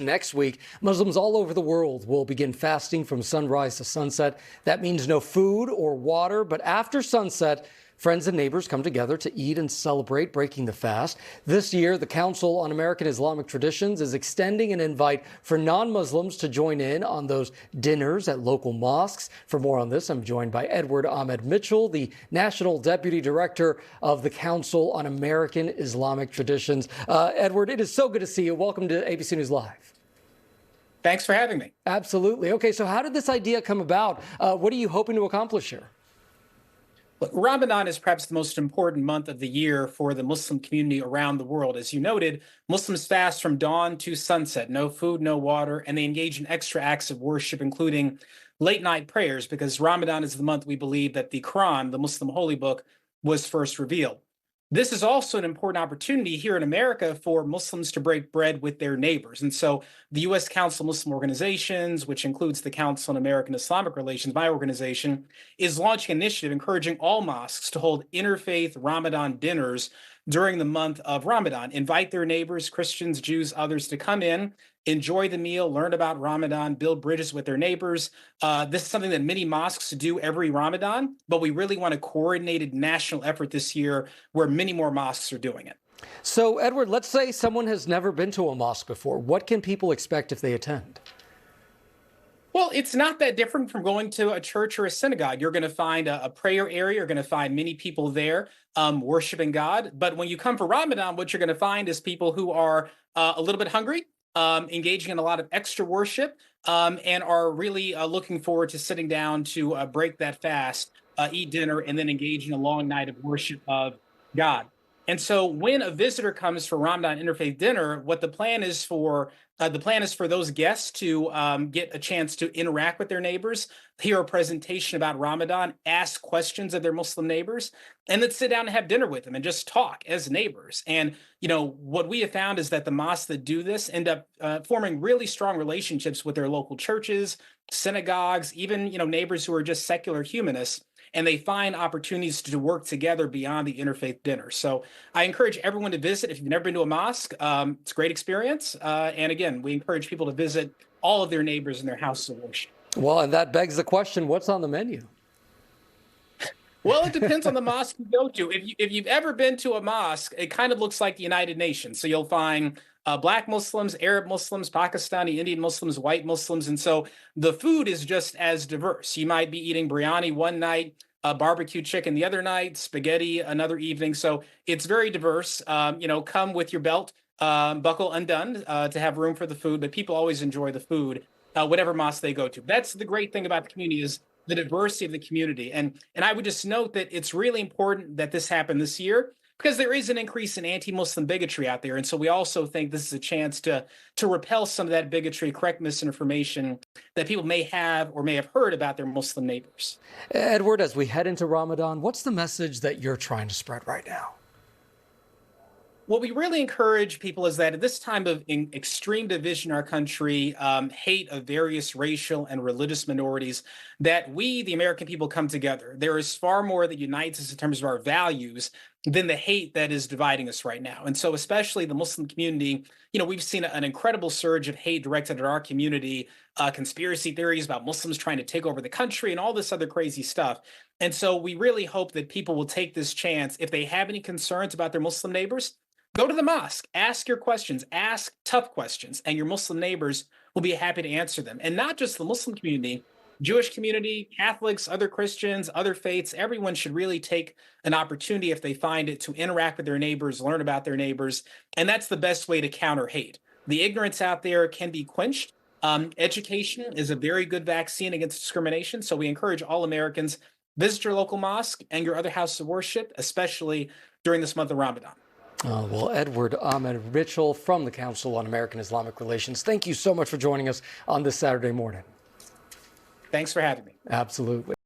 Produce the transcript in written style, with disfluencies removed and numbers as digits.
next week. Muslims all over the world will begin fasting from sunrise to sunset. That means no food or water, but after sunset, friends and neighbors come together to eat and celebrate breaking the fast. This year, the Council on American Islamic Traditions is extending an invite for non-Muslims to join in on those dinners at local mosques. For more on this, I'm joined by Edward Ahmed Mitchell, the National Deputy Director of the Council on American Islamic Traditions. Edward, it is so good to see you. Welcome to ABC News Live. Thanks for having me. Absolutely. Okay, so how did this idea come about? What are you hoping to accomplish here? Look, Ramadan is perhaps the most important month of the year for the Muslim community around the world. As you noted, Muslims fast from dawn to sunset, no food, no water, and they engage in extra acts of worship, including late night prayers, because Ramadan is the month we believe that the Quran, the Muslim holy book, was first revealed. This is also an important opportunity here in America for Muslims to break bread with their neighbors. And so the U.S. Council of Muslim Organizations, which includes the Council on American Islamic Relations, my organization, is launching an initiative encouraging all mosques to hold interfaith Ramadan dinners during the month of Ramadan. Invite their neighbors, Christians, Jews, others to come in, enjoy the meal, learn about Ramadan, build bridges with their neighbors. This is something that many mosques do every Ramadan, but we really want a coordinated national effort this year where many more mosques are doing it. So, Edward, let's say someone has never been to a mosque before. What can people expect if they attend? Well, it's not that different from going to a church or a synagogue. You're going to find a prayer area. You're going to find many people there worshiping God. But when you come for Ramadan, what you're going to find is people who are a little bit hungry, engaging in a lot of extra worship, and are really looking forward to sitting down to break that fast, eat dinner, and then engage in a long night of worship of God. And so when a visitor comes for Ramadan Interfaith dinner, what the plan is for those guests to get a chance to interact with their neighbors, hear a presentation about Ramadan, ask questions of their Muslim neighbors, and then sit down and have dinner with them and just talk as neighbors. And, you know, what we have found is that the mosques that do this end up forming really strong relationships with their local churches, synagogues, even, you know, neighbors who are just secular humanists. And they find opportunities to work together beyond the interfaith dinner. So I encourage everyone to visit. If you've never been to a mosque, it's a great experience. And again, we encourage people to visit all of their neighbors in their houses of worship. Well, and that begs the question, what's on the menu? Well, it depends on the mosque you go to. If you've ever been to a mosque, it kind of looks like the United Nations. So you'll find Black Muslims, Arab Muslims, Pakistani, Indian Muslims, white Muslims. And so the food is just as diverse. You might be eating biryani one night, barbecue chicken the other night, spaghetti another evening. So it's very diverse. You know, come with your belt buckle undone to have room for the food, but people always enjoy the food, whatever mosque they go to. That's the great thing about the community is the diversity of the community. And I would just note that it's really important that this happened this year because there is an increase in anti-Muslim bigotry out there. And so we also think this is a chance to repel some of that bigotry, correct misinformation that people may have or may have heard about their Muslim neighbors. Edward, as we head into Ramadan, what's the message that you're trying to spread right now? What we really encourage people is that at this time of extreme division in our country, hate of various racial and religious minorities, that we, the American people, come together. There is far more that unites us in terms of our values than the hate that is dividing us right now. And so especially the Muslim community, you know, we've seen an incredible surge of hate directed at our community, conspiracy theories about Muslims trying to take over the country and all this other crazy stuff. And so we really hope that people will take this chance. If they have any concerns about their Muslim neighbors, go to the mosque, ask your questions, ask tough questions, and your Muslim neighbors will be happy to answer them. And not just the Muslim community, Jewish community, Catholics, other Christians, other faiths, everyone should really take an opportunity if they find it to interact with their neighbors, learn about their neighbors. And that's the best way to counter hate. The ignorance out there can be quenched. Education is a very good vaccine against discrimination. So we encourage all Americans, visit your local mosque and your other houses of worship, especially during this month of Ramadan. Well, Edward Ahmed Mitchell from the Council on American Islamic Relations, thank you so much for joining us on this Saturday morning. Thanks for having me. Absolutely.